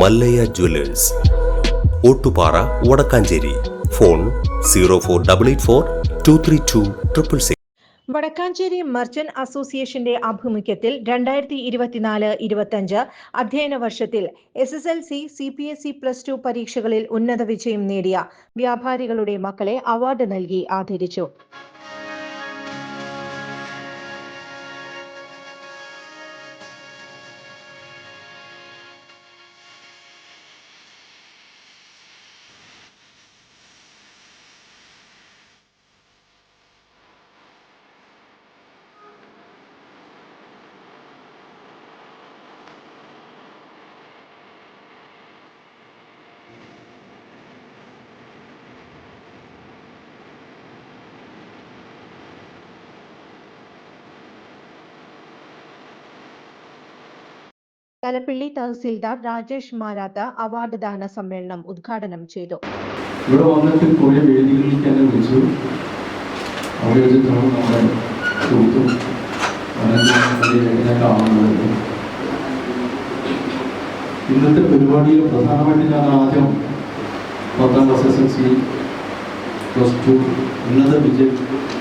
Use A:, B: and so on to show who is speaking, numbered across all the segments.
A: Mallayya jewellers, Ottupara, Vadakkanchery. Phone 04884 232 666.
B: Vadakkanchery merchant അസോസിയേഷന്റെ ആഭിമുഖ്യത്തിൽ 2024-25 അധ്യയന വർഷത്തിൽ SSLC, CPSE +2 പരീക്ഷകളിൽ ഉന്നത വിജയം നേടിയ വ്യാപാരികളുടെ മക്കളെ അവാർഡ് നൽകി ആദരിച്ചു. തലപ്പിള്ളി തഹസിൽദാർ രാജേഷ് മാരാത്ത അവാർഡ് ദാന സമ്മേളനം ഉദ്ഘാടനം ചെയ്തു.
C: ഇവിടെ വന്നിട്ട് കുറേ വേദികളിലേക്ക് എന്നെ വിളിച്ചു. അവിടെ വെച്ചിട്ടാണ് നമ്മുടെ സുഹൃത്തും കാണുന്നത്. ഇന്നത്തെ പരിപാടിയിൽ പ്രധാനമായിട്ട് ഞാൻ ആദ്യം 10ാം ക്ലാസ് SSLC +2 ഉന്നത വിജയം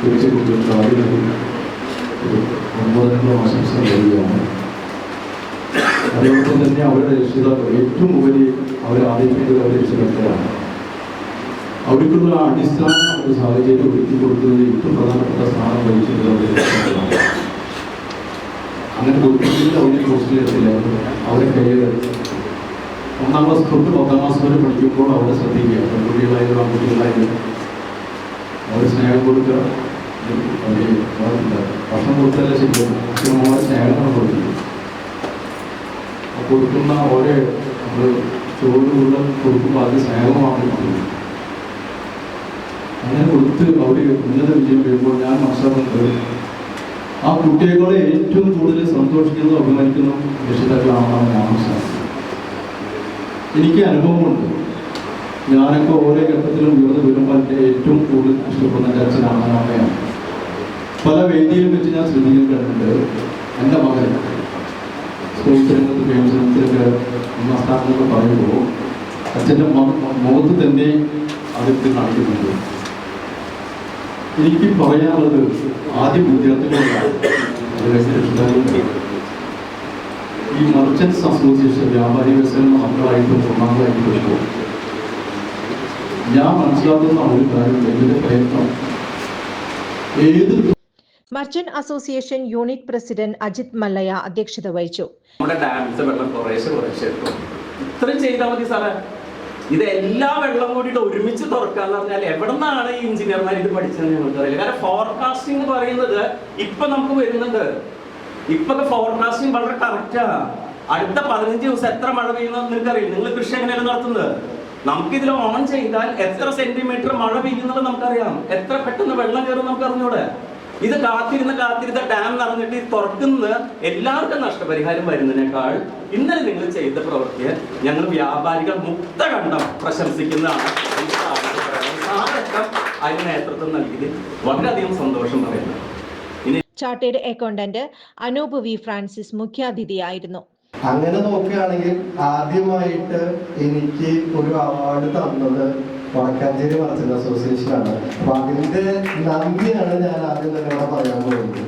C: ലഭിച്ച കുട്ടികൾക്ക് ആദ്യം ഒരു അനുമോദനങ്ങളും ആശംസകൾ നൽകുകയാണ്. അതേപോലെ തന്നെ അവരുടെ രക്ഷിതാക്കൾ ഏറ്റവും ഉപരി അവരെ ആദരിക്കേണ്ടത് അവരുടെ രക്ഷിതാക്കളാണ്. അവർക്കുള്ള അടിസ്ഥാന ഒരു സാഹചര്യം ഒരുക്കി കൊടുക്കുന്നത് ഏറ്റവും പ്രധാനപ്പെട്ട സ്ഥാനം വഹിച്ചിട്ടുള്ളത് അവരുടെ രക്ഷിതാക്കളാണ്. അങ്ങനെ കൊടുക്കുന്നതിൽ അവരുടെ പോസ്റ്റിലെത്തില്ല. അവരെ കയ്യിൽ 1ാം ക്ലാസ് തൊട്ട് 10ാം ക്ലാസ് വരെ പഠിക്കുമ്പോൾ അവരെ ശ്രദ്ധിക്കുക. പെൺകുട്ടികളായാലും ആൺകുട്ടികളായാലും അവരെ സ്നേഹം കൊടുക്കുക. ഭക്ഷണം കൊടുത്താലേ ശരിക്കും അവരെ സ്നേഹമാണ് കൊടുക്കുന്നത്. കൊടുക്കുന്ന ഓരോ നമ്മൾ ചോറുള്ള കൊടുക്കുമ്പോൾ അത് സ്നേഹമാണ് കൊടുക്കുന്നത്. അങ്ങനെ കൊടുത്ത് അവർ ഉന്നത വിജയം വരുമ്പോൾ ഞാൻ മനസ്സിലാക്കുന്നത് ആ കുട്ടികളെ ഏറ്റവും കൂടുതൽ സന്തോഷിക്കുന്നതും അഭിമാനിക്കുന്നതും രക്ഷിതാക്കളാണെന്നാണ് ഞാൻ മനസ്സിലാക്കുന്നത്. എനിക്ക് അനുഭവമുണ്ട്. ഞാനൊക്കെ ഓരോ ഘട്ടത്തിലും ഉയർന്നു വരുമ്പോൾ എൻ്റെ ഏറ്റവും കൂടുതൽ ഇഷ്ടപ്പെടുന്ന എൻ്റെ അച്ഛനാണ്, അമ്മയാണ്. പല വേദിയിലും വെച്ച് ഞാൻ ശ്രദ്ധിക്കുന്നുണ്ട്. എൻ്റെ മകൻ സ്പോർട്സ് രംഗത്ത് ഗെയിംസ് രംഗത്തിലൊക്കെ 1ാം സ്ഥാനത്തൊക്കെ പറയുമ്പോൾ അച്ഛൻ്റെ മുഖത്ത് തന്നെ അതെടുത്ത് കാണിക്കുന്നുണ്ട്. എനിക്ക് പറയാനുള്ളത് ആദ്യം വിദ്യാർത്ഥികളാണ്. ഈ മർച്ചൻസ് അസോസിയേഷൻ വ്യാപാരി വ്യവസായ മക്കളായിട്ടും ഒന്നാമതായിട്ട് വരുമ്പോൾ ഞാൻ മനസ്സിലാക്കുന്ന ഒരു കാര്യം ഇതിൻ്റെ പ്രയത്നം ഏത്
B: merchant association unit president Ajith Mallayya അധ്യക്ഷത വഹിച്ചു.
D: നമ്മുടെ ഡാംസ് വെള്ളം കുറേശ്ശെ ഇത്രയും ചെയ്താൽ മതി സാറേ. ഇത് എല്ലാ വെള്ളം കൂടിയിട്ട് ഒരുമിച്ച് തുറക്കാന്ന് പറഞ്ഞാൽ എവിടെ നിന്നാണ് ഈ എഞ്ചിനീയർമാർ ഇത് പഠിച്ചതെന്ന് ഞങ്ങൾക്ക് അറിയില്ല. കാരണം ഫോർകാസ്റ്റിംഗ് എന്ന് പറയുന്നത് ഇപ്പൊ നമുക്ക് വരുന്നുണ്ട്. ഇപ്പൊക്കെ ഫോർകാസ്റ്റിംഗ് വളരെ കറക്റ്റാണ്. അടുത്ത 15 ദിവസം എത്ര മഴ പെയ്യുന്നത് നിങ്ങൾക്കറിയില്ല. നിങ്ങൾ കൃഷി എങ്ങനെയാണ് നടത്തുന്നത്? നമുക്കിതിൽ ഓൺ ചെയ്താൽ എത്ര സെന്റിമീറ്റർ മഴ പെയ്യുന്നത് നമുക്കറിയാം. എത്ര പെട്ടെന്ന് വെള്ളം കയറും നമുക്ക് അറിഞ്ഞൂടെ. ഇത് കാത്തിരുന്ന ഡാം നിറഞ്ഞിട്ട് തുറക്കുന്നത് എല്ലാവർക്കും നഷ്ടപരിഹാരം വരുന്നതിനേക്കാൾ ഇന്നലെ നിങ്ങൾ ചെയ്ത പ്രവൃത്തിയെ ഞങ്ങൾ വ്യാപാരികൾ മുക്തകണ്ഠം പ്രശംസിക്കുന്നതാണ്. അതിന് നേതൃത്വം നൽകിയത് വളരെയധികം സന്തോഷം പറയുന്നത്.
B: Chartered accountant Anoop V Francis മുഖ്യാതിഥിയായിരുന്നു.
E: അങ്ങനെ നോക്കുകയാണെങ്കിൽ ആദ്യമായിട്ട് എനിക്ക് ഒരു അവാർഡ് തന്നത് വടക്കാഞ്ചേരി മർച്ചന്റ് അസോസിയേഷനാണ്. അപ്പൊ അതിന്റെ നന്ദിയാണ് ഞാൻ ആദ്യം തന്നെ ഇവിടെ പറയാൻ പോകുന്നത്.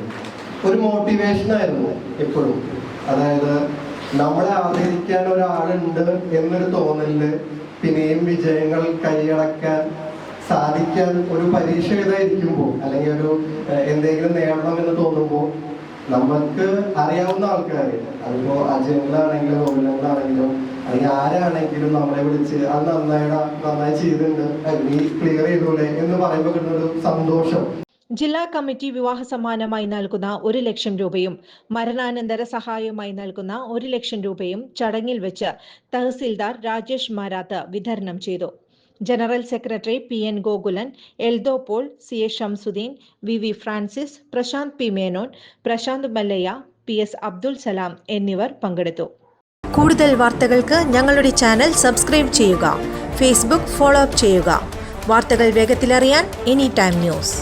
E: ഒരു മോട്ടിവേഷൻ ആയിരുന്നു എപ്പോഴും. അതായത് നമ്മളെ ആദരിക്കാൻ ഒരാളുണ്ട് എന്നൊരു തോന്നലില് പിന്നെയും വിജയങ്ങൾ കൈയടക്കാൻ സാധിക്കാൻ ഒരു പരീക്ഷ എഴുതായിരിക്കുമ്പോൾ അല്ലെങ്കിൽ ഒരു എന്തെങ്കിലും നേടണം എന്ന് തോന്നുമ്പോൾ നമുക്ക് അറിയാവുന്ന ആൾക്കാർ, അതിപ്പോ അജയങ്ങളാണെങ്കിലും ഗോകുലങ്ങളാണെങ്കിലും അല്ലെങ്കിൽ ആരാണെങ്കിലും നമ്മളെ വിളിച്ച് അത് നന്നായി ചെയ്തിട്ടുണ്ട്, നീ ക്ലിയർ ചെയ്തോളെ എന്ന് പറയുമ്പോൾ കിട്ടുന്ന ഒരു സന്തോഷം.
B: ജില്ലാ കമ്മിറ്റി വിവാഹ സമ്മാനമായി നൽകുന്ന 1 ലക്ഷം രൂപയും മരണാനന്തര സഹായമായി നൽകുന്ന 1 ലക്ഷം രൂപയും ചടങ്ങിൽ വെച്ച് തഹസിൽദാർ രാജേഷ് മാരാത്ത് വിതരണം ചെയ്തു. General secretary PN Gokulan, Eldho Paul, CA Shamsuddeen, VV Francis, Prashanth P Menon, Prashanth Mallayya, PS Abdul Salam എന്നിവർ പങ്കെടുത്തു. കൂടുതൽ വാർത്തകൾക്ക് ഞങ്ങളുടെ ചാനൽ സബ്സ്ക്രൈബ് ചെയ്യുക. ഫേസ്ബുക്ക് ഫോളോ അപ്പ് ചെയ്യുക. വാർത്തകൾ വേഗത്തിലറിയാൻ എനി ടൈം ന്യൂസ്.